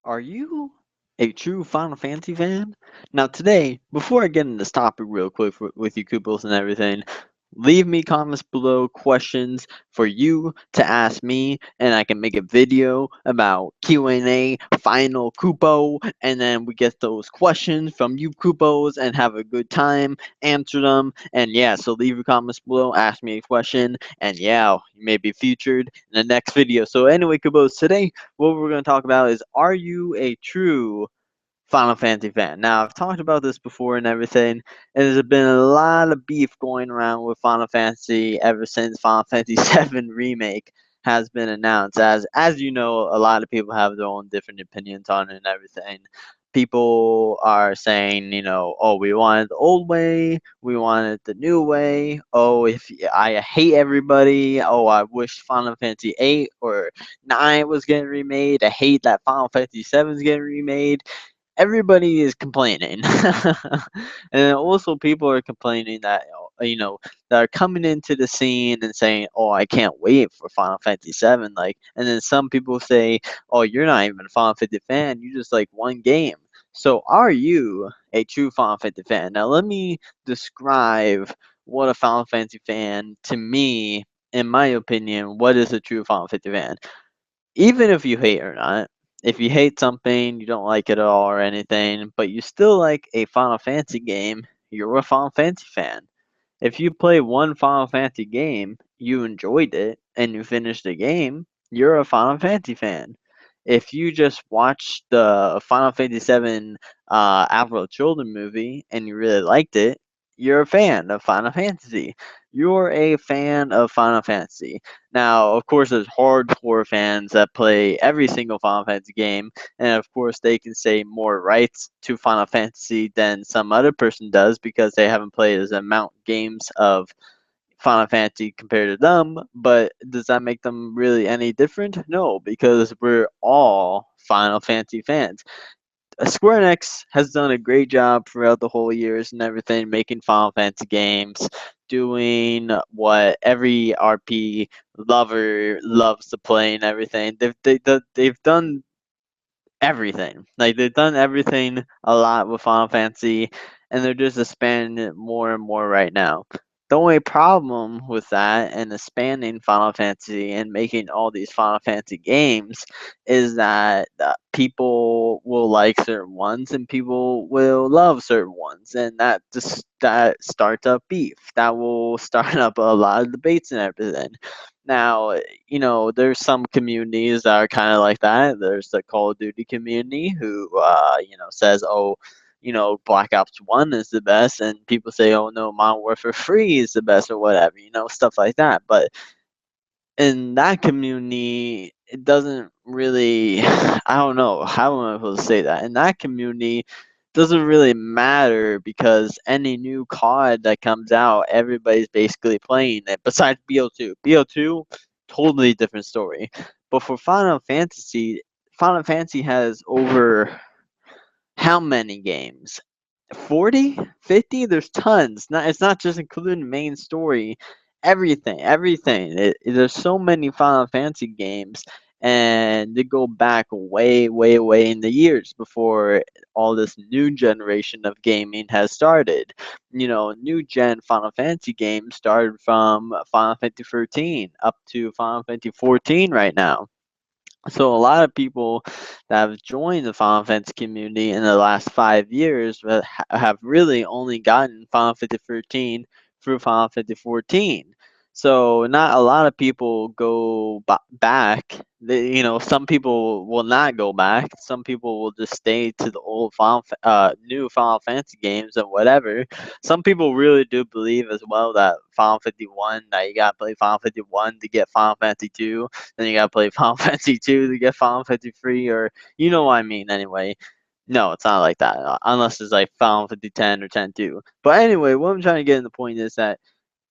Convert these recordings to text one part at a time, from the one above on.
Are you a true Final Fantasy fan? Now, today, before I get into this topic real quick with you, Kupos and everything, leave me comments below questions for you to ask me, and I can make a video about Q&A, final Kupo, and then we get those questions from you Kupos and have a good time, answer them, and yeah, so leave your comments below, ask me a question, and yeah, you may be featured in the next video. So anyway, Kupos, today what we're going to talk about is, are you a true Final Fantasy fan? Now, I've talked about this before and everything, and there's been a lot of beef going around with Final Fantasy ever since Final Fantasy VII Remake has been announced. As you know, a lot of people have their own different opinions on it and everything. People are saying, oh, we want it the old way, we want it the new way. Oh, if I hate everybody. Oh, I wish Final Fantasy 8 or 9 was getting remade. I hate that Final Fantasy 7 is getting remade. Everybody is complaining. And also people are complaining that that are coming into the scene and saying, oh, I can't wait for Final Fantasy 7. Like, and then some people say, oh, you're not even a Final Fantasy fan, you just like one game. So are you a true Final Fantasy fan? Now let me describe what a Final Fantasy fan to me, in my opinion. What is a true Final Fantasy fan? Even if you hate or not, if you hate something, you don't like it at all or anything, but you still like a Final Fantasy game, you're a Final Fantasy fan. If you play one Final Fantasy game, you enjoyed it, and you finished the game, you're a Final Fantasy fan. If you just watched the Final Fantasy VII Avril Children movie and you really liked it, you're a fan of Final Fantasy. You're a fan of Final Fantasy. Now, of course, there's hardcore fans that play every single Final Fantasy game, and of course, they can say more rights to Final Fantasy than some other person does because they haven't played as amount games of Final Fantasy compared to them. But does that make them really any different? No, because we're all Final Fantasy fans. Square Enix has done a great job throughout the whole years and everything, making Final Fantasy games, doing what every RP lover loves to play and everything. They've done everything. Like, they've done everything a lot with Final Fantasy, and they're just expanding it more and more right now. The only problem with that and expanding Final Fantasy and making all these Final Fantasy games is that people will like certain ones and people will love certain ones, and that starts up beef. That will start up a lot of debates and everything. Now, there's some communities that are kind of like that. There's the Call of Duty community who, says, oh, Black Ops 1 is the best, and people say, oh no, Modern Warfare 3 is the best, or whatever, stuff like that. But in that community, it doesn't really, I don't know, how am I supposed to say that? In that community, doesn't really matter because any new COD that comes out, everybody's basically playing it. Besides BO2, BO2, totally different story. But for Final Fantasy has over how many games? 40, 50. There's tons. It's not just including main story. Everything. There's so many Final Fantasy games, and they go back way, way, way in the years before all this new generation of gaming has started. New gen Final Fantasy games started from Final Fantasy 13 up to Final Fantasy 14 right now. So a lot of people that have joined the Final Fantasy community in the last 5 years have really only gotten Final Fantasy 13 through Final Fantasy 14. So not a lot of people go back. Some people will not go back. Some people will just stay to the new Final Fantasy games and whatever. Some people really do believe as well that Final Fantasy 1, that you gotta play Final Fantasy 1 to get Final Fantasy 2, then you gotta play Final Fantasy 2 to get Final Fantasy 3, or you know what I mean anyway. No, it's not like that, unless it's like Final Fantasy 10 or 10-2. But anyway, what I'm trying to get in the point is that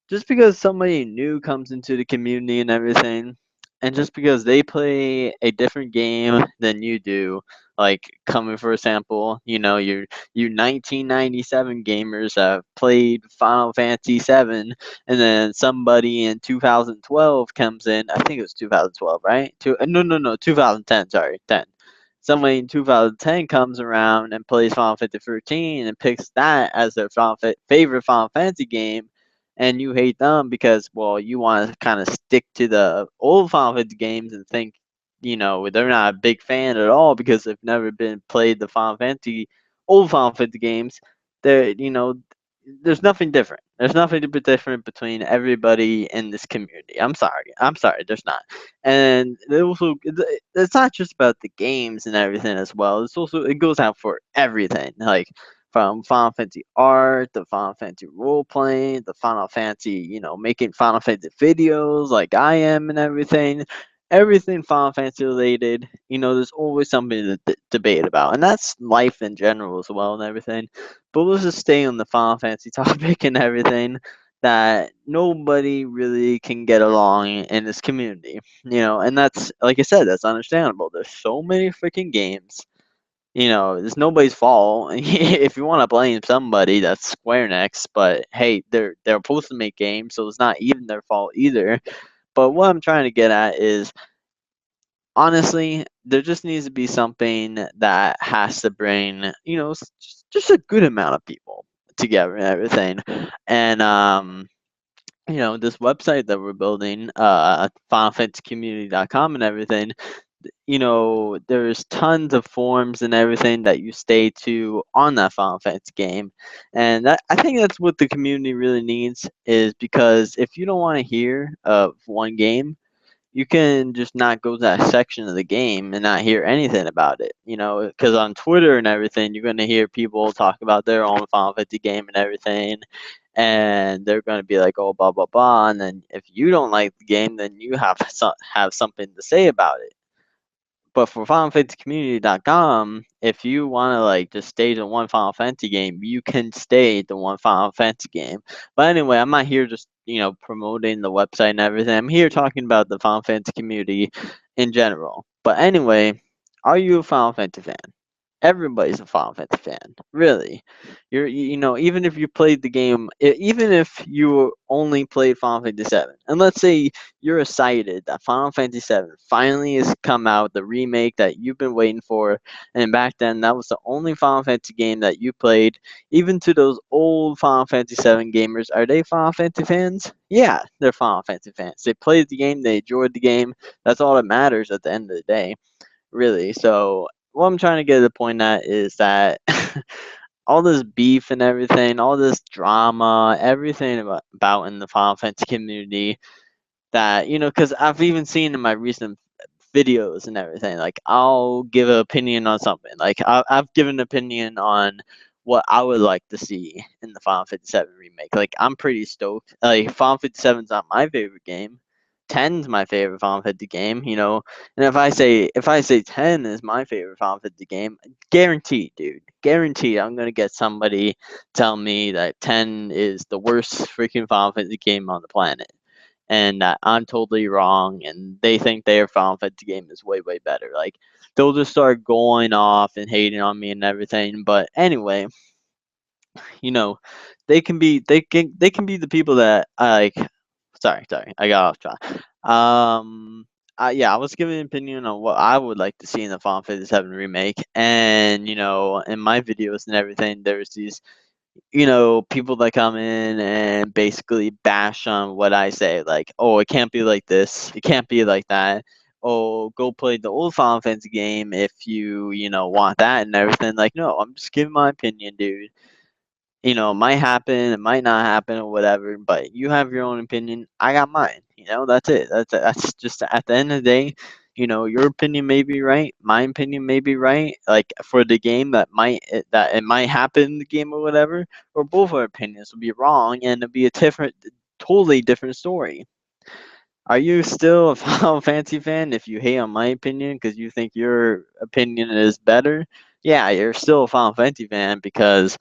just because somebody new comes into the community and everything, and just because they play a different game than you do, like coming for example, you 1997 gamers have played Final Fantasy 7, and then somebody in 2012 comes in. I think it was 2012, right? No, 2010. Sorry, 10. somebody in 2010 comes around and plays Final Fantasy 13 and picks that as their favorite Final Fantasy game, and you hate them because, well, you want to kind of stick to the old Final Fantasy games and think, they're not a big fan at all because they've never been played the old Final Fantasy games. There's nothing different. There's nothing to be different between everybody in this community. I'm sorry. I'm sorry. There's not. And it's not just about the games and everything as well. It goes out for everything. Like from Final Fantasy art, the Final Fantasy role playing, the Final Fantasy, making Final Fantasy videos like I am and everything. Everything Final Fantasy related, there's always something to debate about, and that's life in general as well and everything. But let's just stay on the Final Fantasy topic and everything. That nobody really can get along in this community, and that's, like I said, that's understandable. There's so many freaking games. It's nobody's fault. If you want to blame somebody, that's Square Enix. But hey, they're supposed to make games, so it's not even their fault either. But what I'm trying to get at is, honestly, there just needs to be something that has to bring, just a good amount of people together and everything. And this website that we're building, FinalFantasyCommunity.com and everything, there's tons of forums and everything that you stay to on that Final Fantasy game. And I think that's what the community really needs, is because if you don't want to hear of one game, you can just not go to that section of the game and not hear anything about it. Because on Twitter and everything, you're going to hear people talk about their own Final Fantasy game and everything. And they're going to be like, oh, blah, blah, blah. And then if you don't like the game, then you have something to say about it. But for FinalFantasyCommunity.com, if you want to like just stay to one Final Fantasy game, you can stay to one Final Fantasy game. But anyway, I'm not here just promoting the website and everything. I'm here talking about the Final Fantasy community in general. But anyway, are you a Final Fantasy fan? Everybody's a Final Fantasy fan, really. Even if you played the game, even if you only played Final Fantasy 7, and let's say you're excited that Final Fantasy 7 finally has come out, the remake that you've been waiting for, and back then that was the only Final Fantasy game that you played. Even to those old Final Fantasy 7 gamers, are they Final Fantasy fans? Yeah, they're Final Fantasy fans. They played the game, they enjoyed the game. That's all that matters at the end of the day, really. So what I'm trying to get to the point at is that all this beef and everything, all this drama, everything about in the Final Fantasy community, that because I've even seen in my recent videos and everything, like I'll give an opinion on something. Like I've given an opinion on what I would like to see in the Final Fantasy 7 remake. Like I'm pretty stoked. Like Final Fantasy 7's not my favorite game. 10's my favorite Final Fantasy game, and if I say 10 is my favorite Final Fantasy game, guaranteed, dude, guaranteed, I'm gonna get somebody tell me that 10 is the worst freaking Final Fantasy game on the planet, and that I'm totally wrong, and they think their Final Fantasy game is way, way better. Like, they'll just start going off and hating on me and everything. But anyway, you know, they can be the people that like. Sorry, I got off track. Yeah, I was giving an opinion on what I would like to see in the Final Fantasy 7 remake, and in my videos and everything, there's these people that come in and basically bash on what I say, like, oh, it can't be like this, it can't be like that. Oh, go play the old Final Fantasy game if you want that and everything. Like, no, I'm just giving my opinion, dude. It might happen, it might not happen, or whatever, but you have your own opinion. I got mine. That's it. That's just at the end of the day, your opinion may be right, my opinion may be right. Like for the game that it might happen in the game or whatever, or both our opinions will be wrong, and it'll be a totally different story. Are you still a Final Fantasy fan if you hate on my opinion because you think your opinion is better? Yeah, you're still a Final Fantasy fan because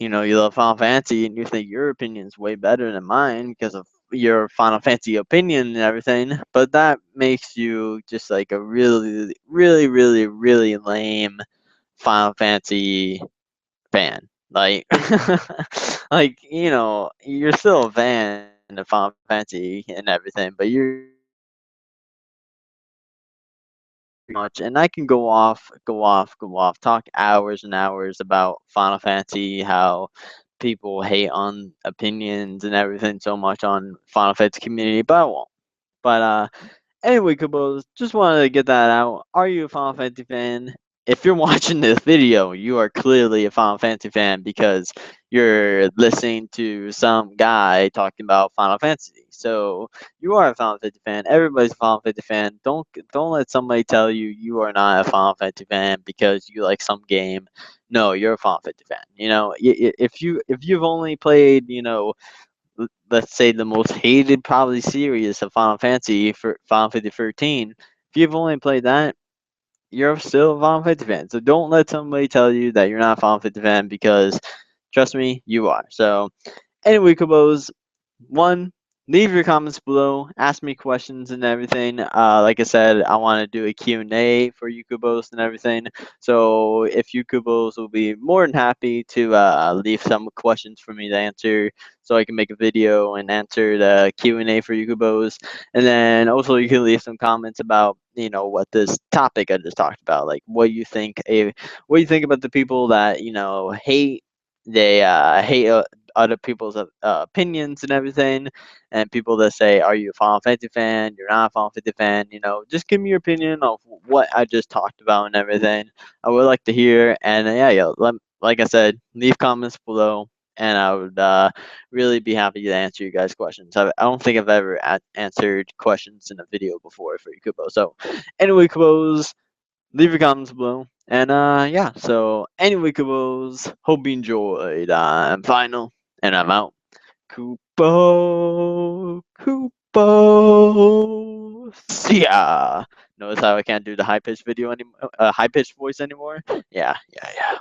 you love Final Fantasy and you think your opinion is way better than mine because of your Final Fantasy opinion and everything, but that makes you just like a really, really, really, really lame Final Fantasy fan. Like, you're still a fan of Final Fantasy and everything, but you're just not a Final Fantasy fan. much, and I can go off, talk hours and hours about Final Fantasy, how people hate on opinions and everything so much on Final Fantasy community, but I won't. But anyway, Kupos, just wanted to get that out. Are you a Final Fantasy fan? If you're watching this video, you are clearly a Final Fantasy fan because you're listening to some guy talking about Final Fantasy. So you are a Final Fantasy fan. Everybody's a Final Fantasy fan. Don't let somebody tell you you are not a Final Fantasy fan because you like some game. No, you're a Final Fantasy fan. You know, if you've only played, let's say the most hated probably series of Final Fantasy for Final Fantasy 13. If you've only played that, you're still a Final Fantasy fan. So don't let somebody tell you that you're not a Final Fantasy fan because trust me, you are. So anyway, Kubos, one, leave your comments below, ask me questions and everything. Like I said, I want to do a Q&A for you Kubos and everything. So if you Kubos will be more than happy to leave some questions for me to answer so I can make a video and answer the Q&A for you Kubos. And then also you can leave some comments about, what this topic I just talked about, like what you think about the people that, hate they hate other people's opinions and everything, and people that say, "Are you a Final Fantasy fan? You're not a Final Fantasy fan." Just give me your opinion of what I just talked about and everything. I would like to hear, and yeah, like I said, leave comments below, and I would really be happy to answer you guys' questions. I don't think I've ever answered questions in a video before for you, Kubo. So, anyway, Kubos, leave your comments below. And yeah, so anyway, Kubos, hope you enjoyed. I'm Final, and I'm out. Kupo. See ya. Notice how I can't do the high pitched video anymore, high pitched voice anymore? Yeah, yeah, yeah.